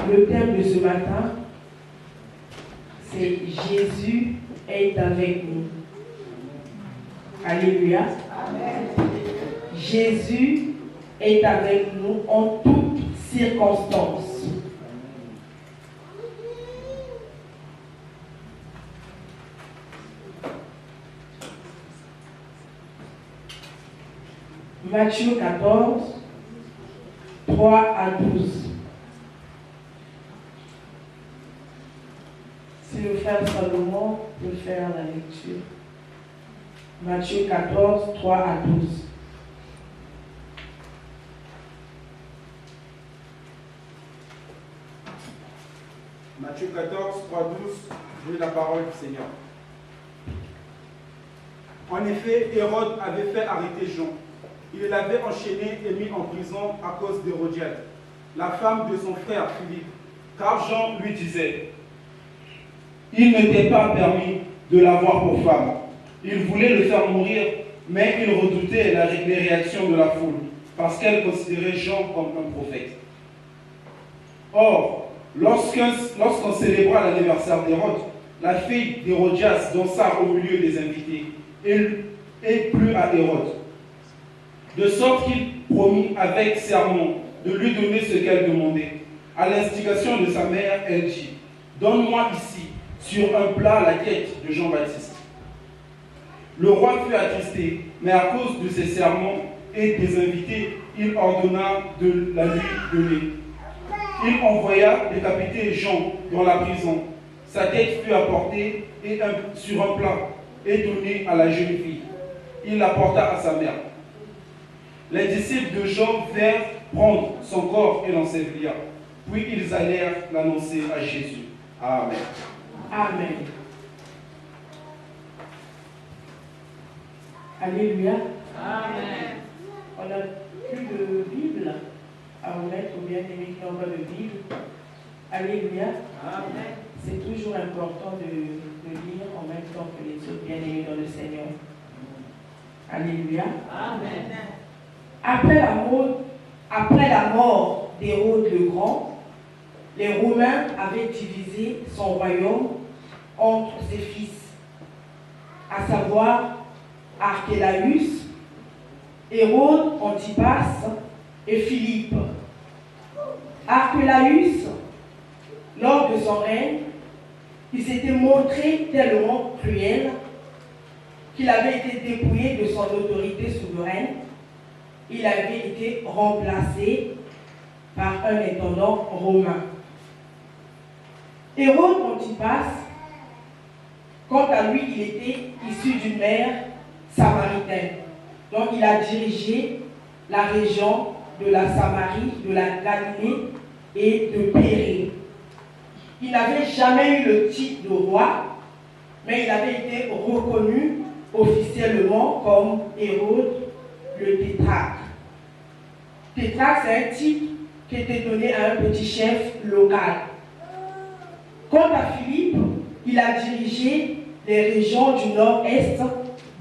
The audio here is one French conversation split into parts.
Le thème de ce matin, c'est Jésus est avec nous. Alléluia. Amen. Jésus est avec nous en toutes circonstances. Matthieu 14, 3 à 12. Si le frère Salomon peut faire la lecture. Matthieu 14, 3 à 12. Matthieu 14, 3, 12, je lis la parole du Seigneur. En effet, Hérode avait fait arrêter Jean. Il l'avait enchaîné et mis en prison à cause d'Hérodiade, la femme de son frère Philippe, car Jean lui disait: il ne t'est pas permis de l'avoir pour femme. Il voulait le faire mourir, mais il redoutait les réactions de la foule, parce qu'elle considérait Jean comme un prophète. Or, lorsqu'on célébra l'anniversaire d'Hérode, la fille d'Hérodias dansa au milieu des invités et plut à Hérode, de sorte qu'il promit avec serment de lui donner ce qu'elle demandait. À l'instigation de sa mère, elle dit: donne-moi ici, sur un plat, la tête de Jean-Baptiste. Le roi fut attristé, mais à cause de ses serments et des invités, il ordonna de la lui donner. Il envoya décapiter Jean dans la prison. Sa tête fut apportée sur un plat et donnée à la jeune fille. Il la porta à sa mère. Les disciples de Jean vinrent prendre son corps et l'ensevelir. Puis ils allèrent l'annoncer à Jésus. Amen. Amen. Alléluia. Amen. On n'a plus de Bible à remettre aux bien-aimés qui n'ont pas de Bible. Alléluia. Amen. C'est toujours important de lire en même temps que les autres bien-aimés dans le Seigneur. Alléluia. Amen. Après la mort d'Hérode le Grand, les Romains avaient divisé son royaume entre ses fils, à savoir Archélaüs, Hérode Antipas et Philippe. Archélaüs, lors de son règne, il s'était montré tellement cruel qu'il avait été dépouillé de son autorité souveraine. Il avait été remplacé par un intendant romain. Hérode Antipas, quant à lui, il était issu d'une mère samaritaine. Donc il a dirigé la région de la Samarie, de la Galilée et de Pérée. Il n'avait jamais eu le titre de roi, mais il avait été reconnu officiellement comme Hérode le tétrarque. Tétrarque, c'est un titre qui était donné à un petit chef local. Quant à Philippe, il a dirigé les régions du nord-est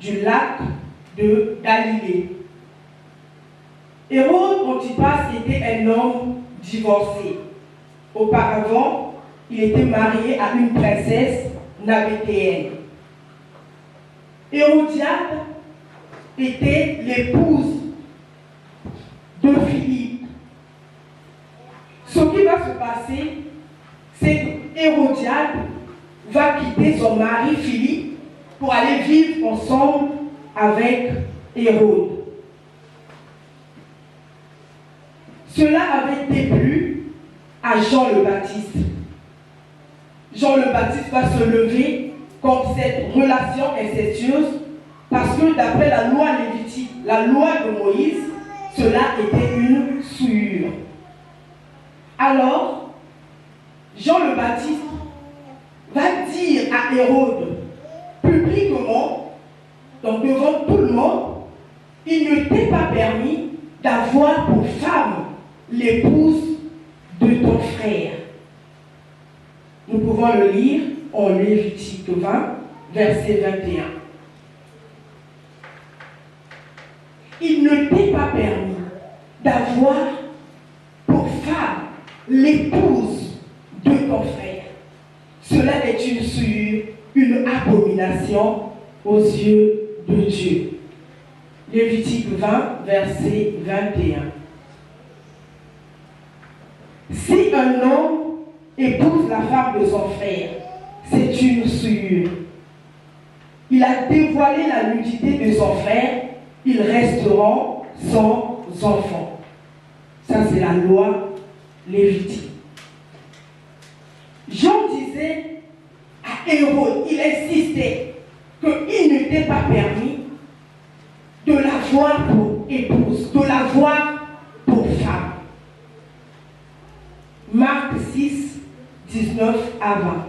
du lac de Galilée. Hérode Antipas était un homme divorcé. Auparavant, il était marié à une princesse nabétéenne. Hérodiade était l'épouse de Philippe. Ce qui va se passer, c'est qu'Hérodiade va quitter son mari Philippe pour aller vivre ensemble avec Hérode. Cela avait déplu à Jean le Baptiste. Jean le Baptiste va se lever contre cette relation incestueuse parce que d'après la loi lévitique, la loi de Moïse, cela était une souillure. Alors, Jean le Baptiste va dire à Hérode publiquement, donc devant tout le monde, il ne t'est pas permis d'avoir pour femme l'épouse de ton frère. Nous pouvons le lire en Lévitique 20, verset 21. Il ne t'est pas permis d'avoir pour femme l'épouse ton frère, cela est une souillure, une abomination aux yeux de Dieu. Lévitique 20, verset 21. Si un homme épouse la femme de son frère, c'est une souillure. Il a dévoilé la nudité de son frère, ils resteront sans enfant. Ça, c'est la loi lévitique. Jean disait à Hérode, il insistait qu'il n'était pas permis de l'avoir pour épouse, de l'avoir pour femme. Marc 6, 19 à 20.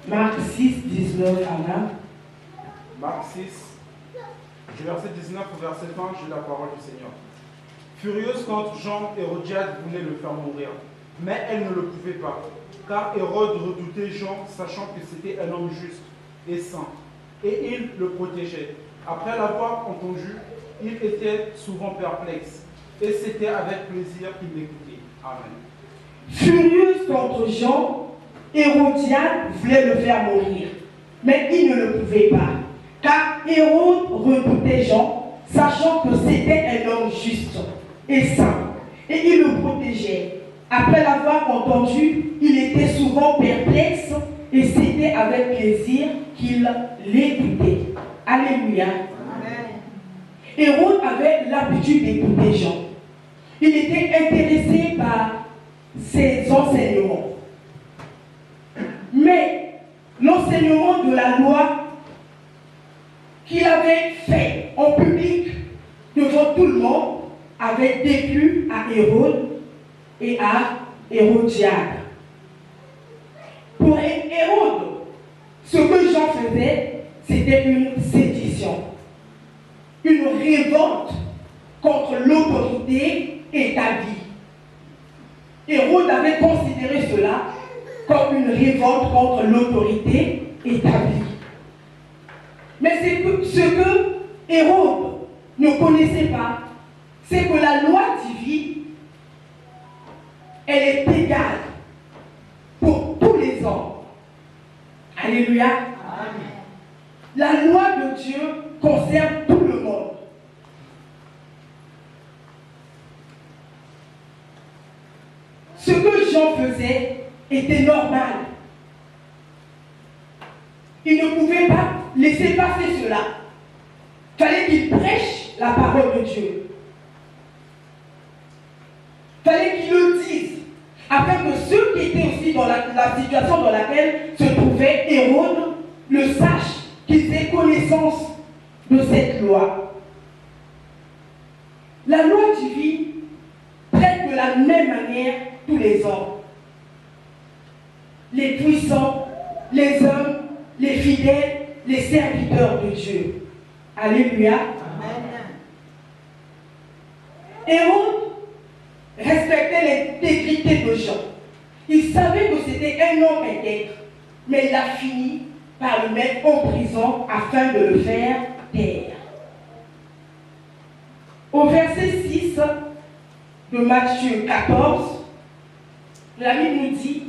Marc 6, 19 à 20. Marc 6, du verset 19 au verset 20, j'ai la parole du Seigneur. Furieuse contre Jean, Hérodiade voulait le faire mourir, mais elle ne le pouvait pas, car Hérode redoutait Jean, sachant que c'était un homme juste et saint, et il le protégeait. Après l'avoir entendu, il était souvent perplexe, et c'était avec plaisir qu'il l'écoutait. Amen. Furieuse contre Jean, Hérodiade voulait le faire mourir, mais il ne le pouvait pas, car Hérode redoutait Jean, sachant que c'était un homme juste et saint, et il le protégeait. Après l'avoir entendu, il était souvent perplexe, et c'était avec plaisir qu'il l'écoutait. Alléluia. Amen. Hérode avait l'habitude d'écouter Jean. Il était intéressé par ses enseignements. Mais l'enseignement de la loi qu'il avait fait en public devant tout le monde avait déplu à Hérode et à Hérodiade. Pour Hérode, ce que Jean faisait, c'était une sédition, une révolte contre l'autorité établie. Hérode avait considéré cela comme une révolte contre l'autorité établie. Mais ce que Hérode ne connaissait pas, c'est que la loi divine, elle est égale pour tous les hommes. Alléluia. Amen. La loi de Dieu concerne tout le monde. Ce que Jean faisait était normal. Il ne pouvait pas laisser passer cela. Il fallait qu'il prêche la parole de Dieu. Il fallait qu'il le dise, afin que ceux qui étaient aussi dans la situation dans laquelle se trouvait Hérode le sachent, qu'ils aient connaissance de cette loi. La loi divine traite de la même manière tous les hommes. Les puissants, les hommes, les fidèles, les serviteurs de Dieu. Alléluia. Amen. Hérode respectait l'intégrité de Jean. Il savait que c'était un homme intègre, mais il a fini par le mettre en prison afin de le faire taire. Au verset 6 de Matthieu 14, la Bible nous dit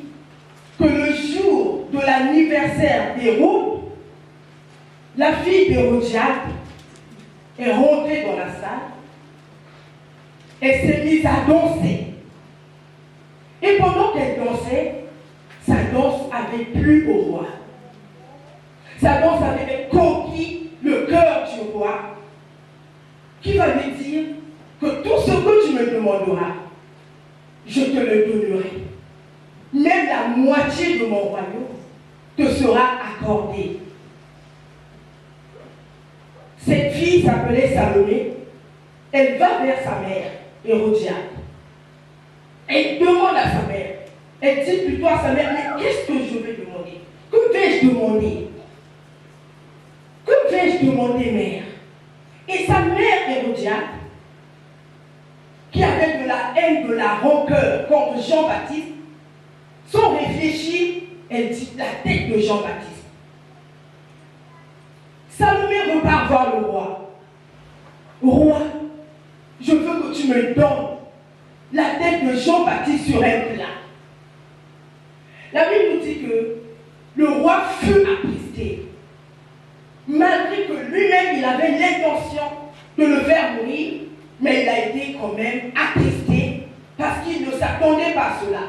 que le jour de l'anniversaire d'Hérode, la fille d'Hérodiade est rentrée dans la salle. Elle s'est mise à danser. Et pendant qu'elle dansait, sa danse avait plu au roi. Sa danse avait conquis le cœur du roi, qui va lui dire que tout ce que tu me demanderas, je te le donnerai. Même la moitié de mon royaume te sera accordée. Cette fille s'appelait Salomé. Elle va vers sa mère, Hérodiade. Elle demande à sa mère. Elle dit plutôt à sa mère, mais qu'est-ce que je vais demander? Que vais-je demander? Que vais-je demander, mère? Et sa mère, Hérodiade, qui avait de la haine, de la rancœur contre Jean-Baptiste, sans réfléchir, elle dit la tête de Jean-Baptiste. Salomé repart voir le roi. Roi, je veux que tu me donnes la tête de Jean-Baptiste sur un plat. La Bible nous dit que le roi fut attristé. Malgré que lui-même, il avait l'intention de le faire mourir, mais il a été quand même attristé parce qu'il ne s'attendait pas à cela.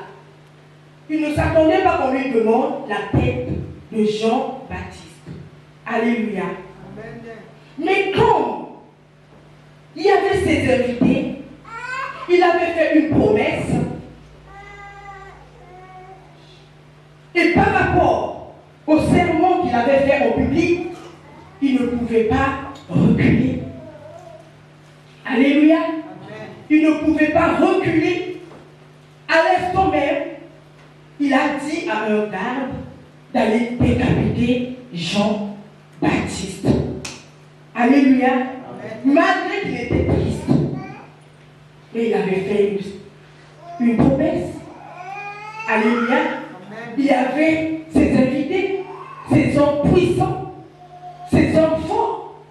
Il ne s'attendait pas qu'on lui demande la tête de Jean-Baptiste. Alléluia. Amen. Mais comme il y avait ses invités, il avait fait une promesse. Et par rapport au serment qu'il avait fait au public, il ne pouvait pas reculer. Alléluia. Amen. Il ne pouvait pas reculer. À l'instant même, il a dit à un garde d'aller décapiter Jean-Baptiste. Alléluia. Amen. Malgré qu'il était triste, mais il avait fait une promesse. Alléluia. Amen. Il y avait ses invités, ses hommes puissants, ses hommes forts.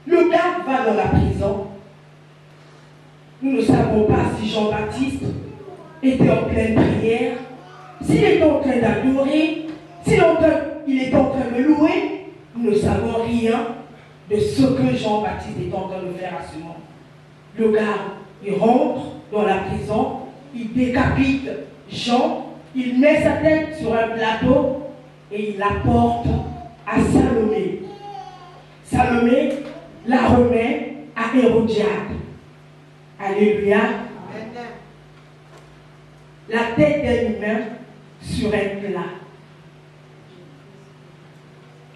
Le garde va dans la prison. Nous ne savons pas si Jean-Baptiste était en pleine prière, s'il était en train d'adorer, s'il était en train de louer. Nous ne savons rien de ce que Jean-Baptiste est en train de faire à ce moment. Le garde, il rentre dans la prison, il décapite Jean, il met sa tête sur un plateau et il la porte à Salomé. Salomé la remet à Hérodiade. Alléluia. Amen. La tête d'un humain sur un plat.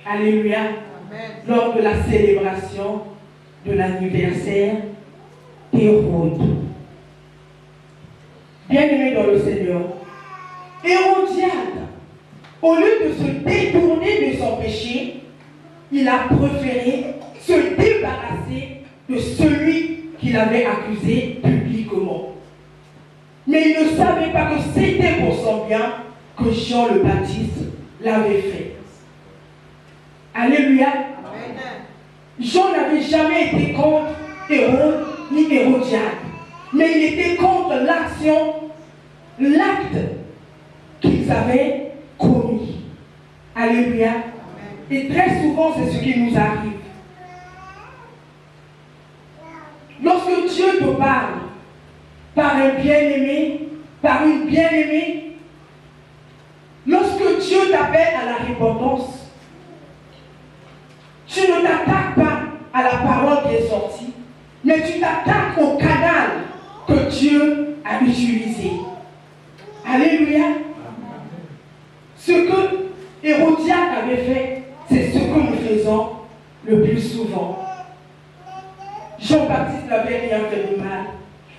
Alléluia. Amen. Lors de la célébration de l'anniversaire d'Hérode. Bien-aimé dans le Seigneur, Hérodiade, au lieu de se détourner de son péché, il a préféré se débarrasser de celui qu'il avait accusé publiquement. Mais il ne savait pas que c'était pour son bien que Jean le Baptiste l'avait fait. Alléluia. Amen. Jean n'avait jamais été contre Hérode ni Hérodiade, mais il était contre l'acte qu'ils avaient commis. Alléluia. Amen. Et très souvent, c'est ce qui nous arrive. Lorsque Dieu te parle par un bien-aimé, par une bien-aimée, lorsque Dieu t'appelle à la repentance, tu ne t'attaques pas à la parole qui est sortie, mais tu t'attaques au canal que Dieu a utilisé. Alléluia. Ce que Hérodiade avait fait, c'est ce que nous faisons le plus souvent. Jean-Baptiste n'avait rien fait de mal.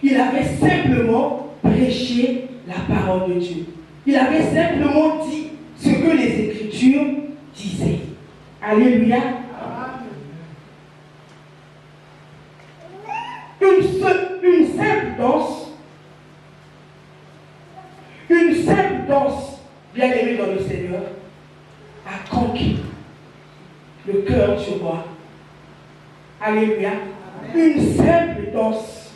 Il avait simplement prêché la parole de Dieu. Il avait simplement dit ce que les Écritures disaient. Alléluia. Une simple danse, bien aimée dans le Seigneur, a conquis le cœur du roi. Alléluia. Une simple danse.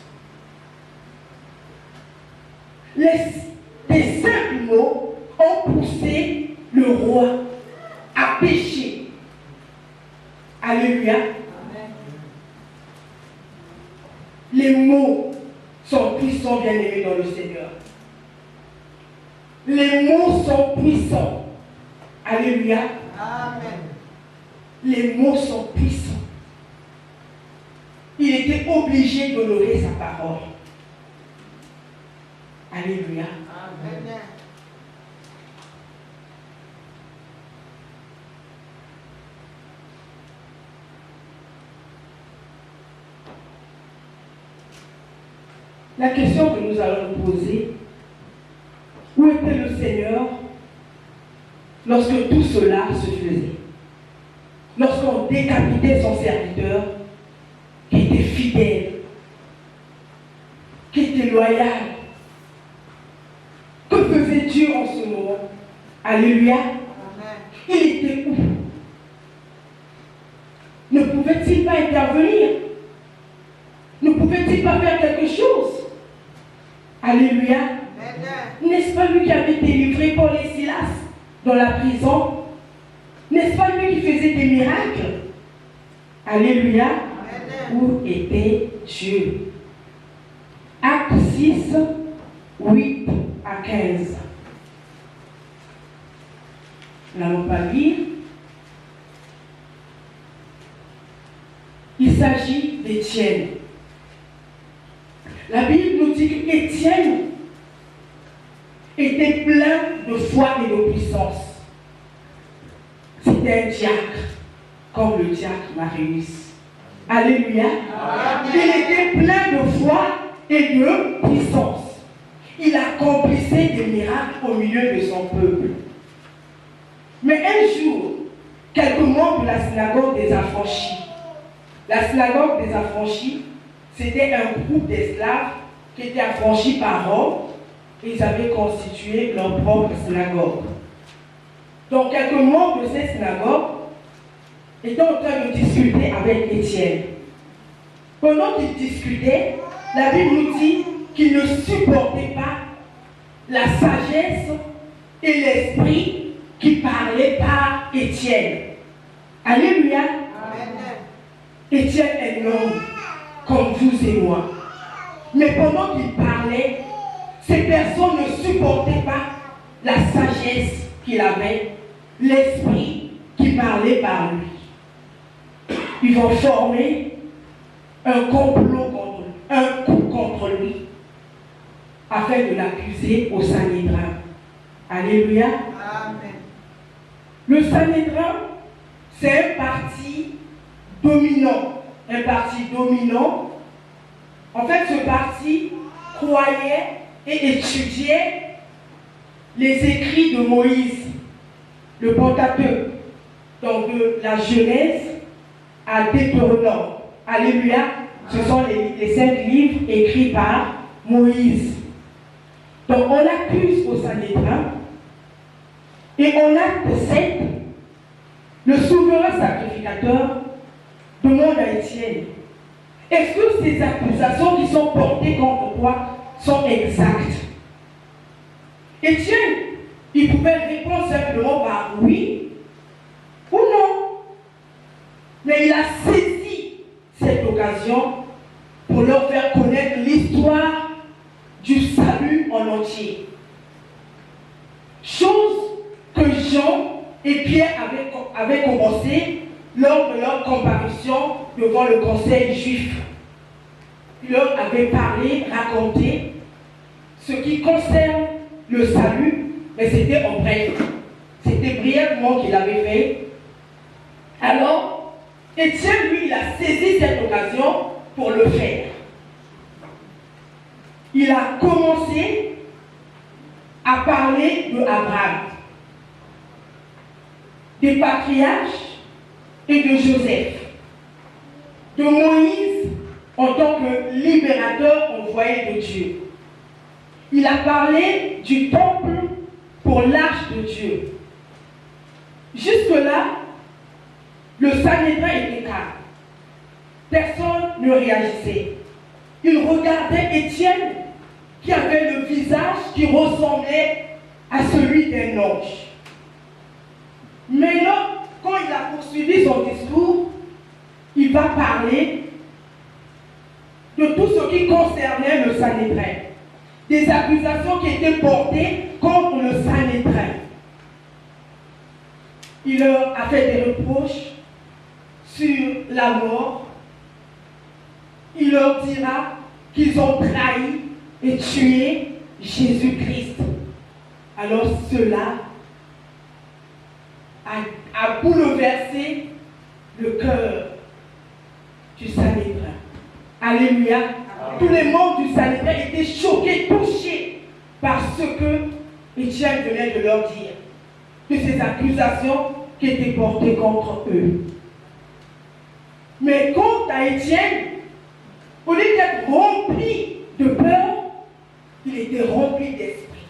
Des simples mots ont poussé le roi à pécher. Alléluia. Amen. Les mots sont puissants, bien aimés dans le Seigneur. Les mots sont puissants. Alléluia. Amen. Les mots sont puissants. Il était obligé d'honorer sa parole. Alléluia. Amen. La question que nous allons nous poser, où était le Seigneur lorsque tout cela se faisait? Lorsqu'on décapitait son serviteur, qui était fidèle, qui était loyal. Que faisait Dieu en ce moment? Alléluia. Amen. Il était où? Ne pouvait-il pas intervenir? Ne pouvait-il aussi pas faire quelque chose? Alléluia. N'est-ce pas lui qui avait délivré Paul et Silas dans la prison? N'est-ce pas lui qui faisait des miracles? Alléluia. Où était Dieu? Acte 6, 8 à 15. Nous n'allons pas lire. Il s'agit d'Étienne. La Bible nous dit qu'Étienne était plein de foi et de puissance. C'était un diacre, comme le diacre Marius. Alléluia. Il était plein de foi et de puissance. Il accomplissait des miracles au milieu de son peuple. Mais un jour, quelques membres de la synagogue des affranchis. La synagogue des affranchis, c'était un groupe d'esclaves qui étaient affranchis par Rome. Ils avaient constitué leur propre synagogue. Donc, quelques membres de ces synagogues étaient en train de discuter avec Étienne. Pendant qu'ils discutaient, la Bible nous dit qu'ils ne supportaient pas la sagesse et l'esprit qui parlait par Étienne. Alléluia. Étienne est un homme comme vous et moi. Mais pendant qu'il parlait, ces personnes ne supportaient pas la sagesse qu'il avait, l'esprit qui parlait par lui. Ils ont formé un complot contre lui, un coup contre lui, afin de l'accuser au Sanhédrin. Alléluia. Amen. Le Sanhédrin, c'est un parti dominant. Un parti dominant. En fait, ce parti croyait et étudiait les écrits de Moïse, le Pentateuque, donc de la Genèse à Deutéronome. Alléluia. Ce sont les 5 livres écrits par Moïse. Donc on l'accuse au Sanhédrin. Et en acte 7, le souverain sacrificateur demande à Étienne, est-ce que ces accusations qui sont portées contre toi sont exactes? Étienne, il pouvait répondre simplement par oui ou non. Mais il a saisi cette occasion pour leur faire connaître l'histoire du salut en entier. Chose que Jean et Pierre avaient commencé lors de leur comparution devant le conseil juif. Il leur avait parlé, raconté ce qui concerne le salut, mais c'était en bref. C'était brièvement qu'il avait fait. Alors, Étienne, lui, il a saisi cette occasion pour le faire. Il a commencé à parler de Abraham, des patriarches et de Joseph, de Moïse en tant que libérateur envoyé de Dieu. Il a parlé du temple pour l'arche de Dieu. Jusque-là, le Sanhédrin était calme. Personne ne réagissait. Il regardait Étienne qui avait le visage qui ressemblait à celui d'un ange. Mais là, quand il a poursuivi son discours, il va parler de tout ce qui concernait le Sanhédrin, des accusations qui étaient portées contre le Sanhédrin. Il leur a fait des reproches sur la mort. Il leur dira qu'ils ont trahi et tué Jésus-Christ. Alors cela a bouleversé le cœur du Sanhédrin. Alléluia. Amen. Tous les membres du Sanhédrin étaient choqués, touchés par ce que Étienne venait de leur dire, de ces accusations qui étaient portées contre eux. Mais quant à Étienne, au lieu d'être rempli de peur, il était rempli d'esprit.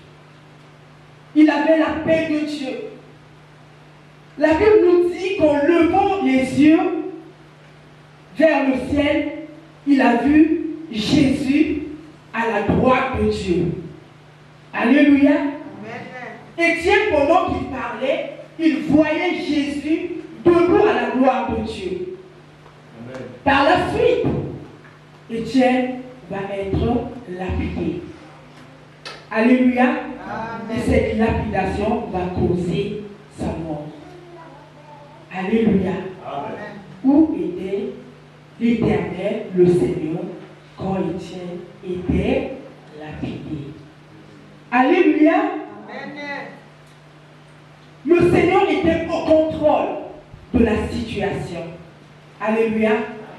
Il avait la paix de Dieu. La Bible nous dit qu'en levant les yeux vers le ciel, il a vu Jésus à la droite de Dieu. Alléluia. Étienne, pendant qu'il parlait, il voyait Jésus debout à la gloire de Dieu. Amen. Par la suite, Étienne va être lapidé. Alléluia. Amen. Et cette lapidation va causer sa mort. Alléluia. Amen. Où était l'Éternel, le Seigneur, quand Étienne était lapidé? Alléluia. Amen. Le Seigneur était au contrôle de la situation. Alléluia.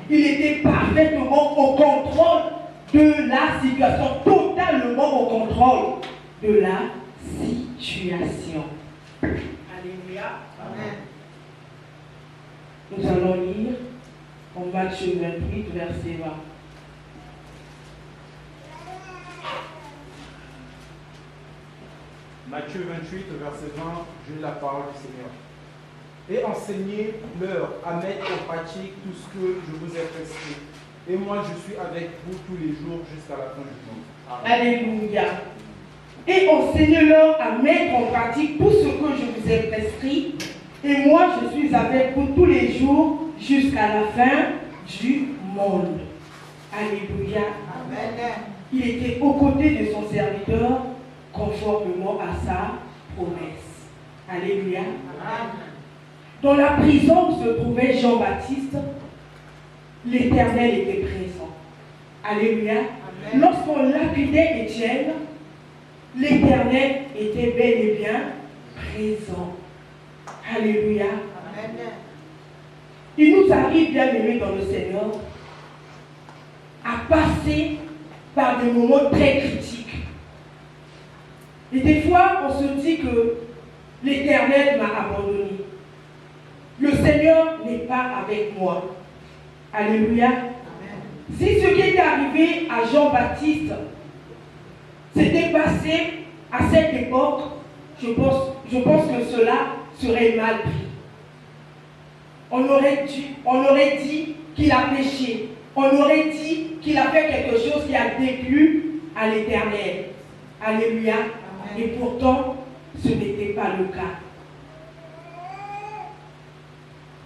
Il était parfaitement au contrôle de la situation, totalement au contrôle de la situation. Alléluia. Amen. Nous allons lire en Matthieu 28, verset 20. Matthieu 28, verset 20, j'ai la parole du Seigneur. Et enseignez-leur à mettre en pratique tout ce que je vous ai prescrit. Et moi, je suis avec vous tous les jours jusqu'à la fin du monde. Alléluia. Et enseignez-leur à mettre en pratique tout ce que je vous ai prescrit. Et moi, je suis avec vous tous les jours jusqu'à la fin du monde. Alléluia. Amen. Il était aux côtés de son serviteur, conformément à sa promesse. Alléluia. Amen. Dans la prison où se trouvait Jean-Baptiste, l'Éternel était présent. Alléluia. Amen. Lorsqu'on lapidait Étienne, l'Éternel était bel et bien présent. Alléluia. Amen. Il nous arrive, bien aimés dans le Seigneur, à passer par des moments très critiques. Et des fois, on se dit que l'Éternel m'a abandonné. Le Seigneur n'est pas avec moi. Alléluia. Amen. Si ce qui est arrivé à Jean-Baptiste s'était passé à cette époque, je pense que cela serait mal pris. On aurait dit qu'il a péché. On aurait dit qu'il a fait quelque chose qui a déplu à l'Éternel. Alléluia. Amen. Et pourtant, ce n'était pas le cas.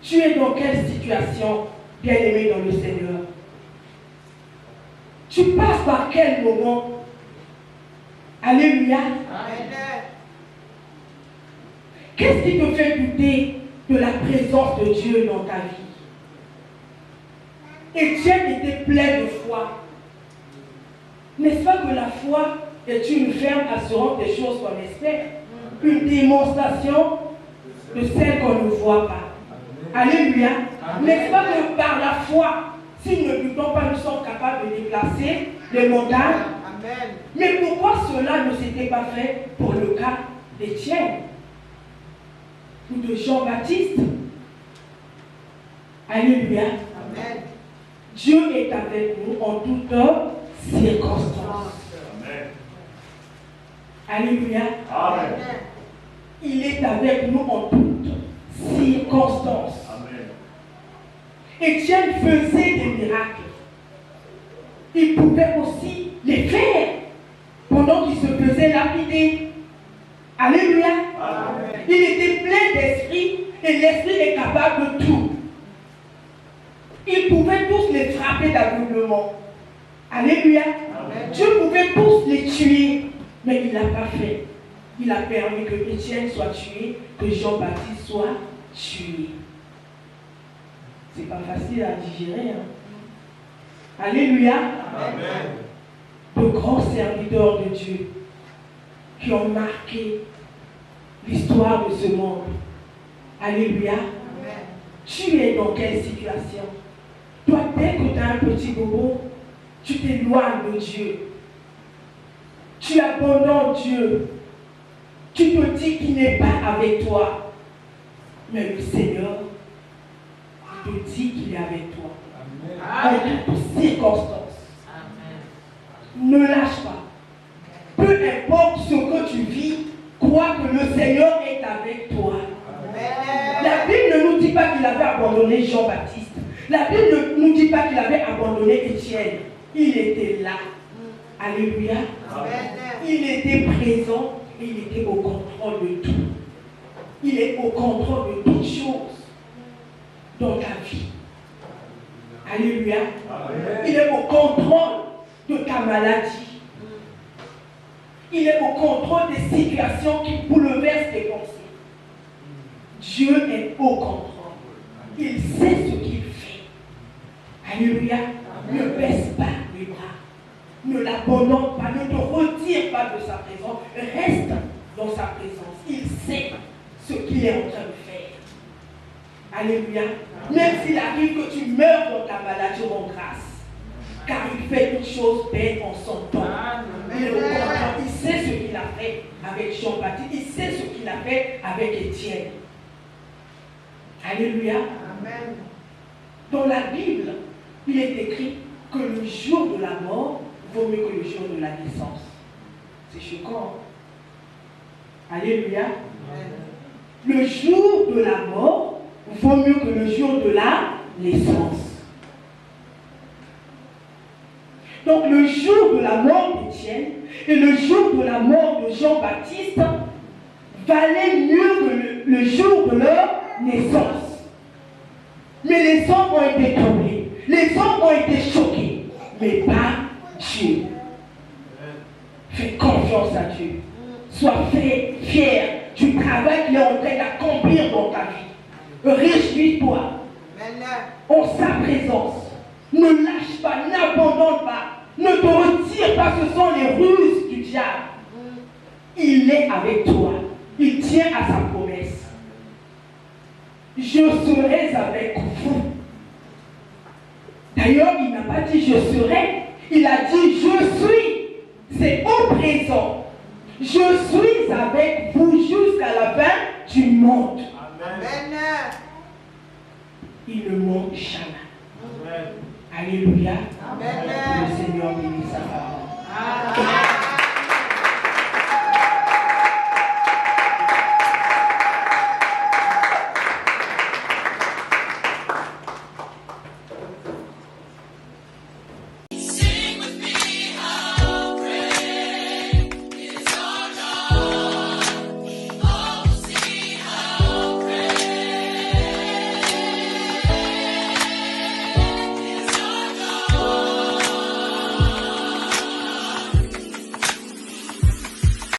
Tu es dans quelle situation, bien-aimé dans le Seigneur? Tu passes par quel moment? Alléluia. Amen. Qu'est-ce qui te fait douter de la présence de Dieu dans ta vie? Étienne était plein de foi. N'est-ce pas que la foi est une ferme assurance des choses qu'on espère? Une démonstration de celles qu'on ne voit pas. Alléluia. N'est-ce pas que par la foi, si nous ne doutons pas, nous sommes capables de déplacer les montagnes? Amen. Mais pourquoi cela ne s'était pas fait pour le cas d'Étienne ou de Jean-Baptiste? Alléluia. Amen. Dieu est avec nous en toutes circonstances. Amen. Alléluia. Amen. Il est avec nous en toutes circonstances. Amen. Étienne faisait des miracles. Il pouvait aussi les faire pendant qu'il se faisait lapider. Alléluia. Amen. Il était plein d'esprit et l'esprit est capable de tout. Il pouvait tous les frapper d'aveuglement. Alléluia. Amen. Dieu pouvait tous les tuer, mais il ne l'a pas fait. Il a permis que Étienne soit tué, que Jean-Baptiste soit tué. C'est pas facile à digérer. Hein? Alléluia. Amen. De grands serviteurs de Dieu qui ont marqué l'histoire de ce monde. Alléluia. Amen. Tu es dans quelle situation? Toi, dès que tu as un petit bobo, tu t'éloignes de Dieu. Tu abandonnes Dieu. Tu te dis qu'il n'est pas avec toi. Mais le Seigneur te dit qu'il est avec toi. Amen. En toutes circonstances. Amen. Ne lâche pas. Peu importe ce que tu vis, crois que le Seigneur est avec toi. Amen. La Bible ne nous dit pas qu'il avait abandonné Jean-Baptiste. La Bible ne nous dit pas qu'il avait abandonné Étienne. Il était là. Alléluia. Il était présent et il était au contrôle de tout. Il est au contrôle de toutes choses dans ta vie. Alléluia. Il est au contrôle de ta maladie. Il est au contrôle des situations qui bouleversent tes pensées. Dieu est au contrôle. Il sait ce qu'il fait. Alléluia. Ne baisse pas les bras. Ne l'abandonne pas. Ne te retire pas de sa présence. Reste dans sa présence. Il sait ce qu'il est en train de faire. Alléluia. Même s'il arrive que tu meurs dans ta maladie, rends grâce. Car il fait toutes choses belles en son temps. Il est au contrôle. Il sait ce qu'il a fait avec Jean-Baptiste. Il sait ce qu'il a fait avec Étienne. Alléluia. Amen. Dans la Bible, il est écrit que le jour de la mort vaut mieux que le jour de la naissance. C'est choquant. Alléluia. Amen. Le jour de la mort vaut mieux que le jour de la naissance. Donc le jour de la mort d'Étienne et le jour de la mort de Jean-Baptiste valaient mieux que le jour de leur naissance. Mais les hommes ont été troublés, les hommes ont été choqués, mais pas Dieu. Fais confiance à Dieu. Sois fier du travail qu'il est en train d'accomplir dans ta vie. Réjouis-toi en sa présence. Ne lâche pas, n'abandonne pas, ne te retire pas, ce sont les ruses du diable. Il est avec toi, il tient à sa promesse. Je serai avec vous. D'ailleurs, il n'a pas dit je serai, il a dit je suis. C'est au présent. Je suis avec vous jusqu'à la fin du monde. Amen. Il ne manque jamais. Amen. Alléluia. Amen. Le Seigneur bénisse sa parole.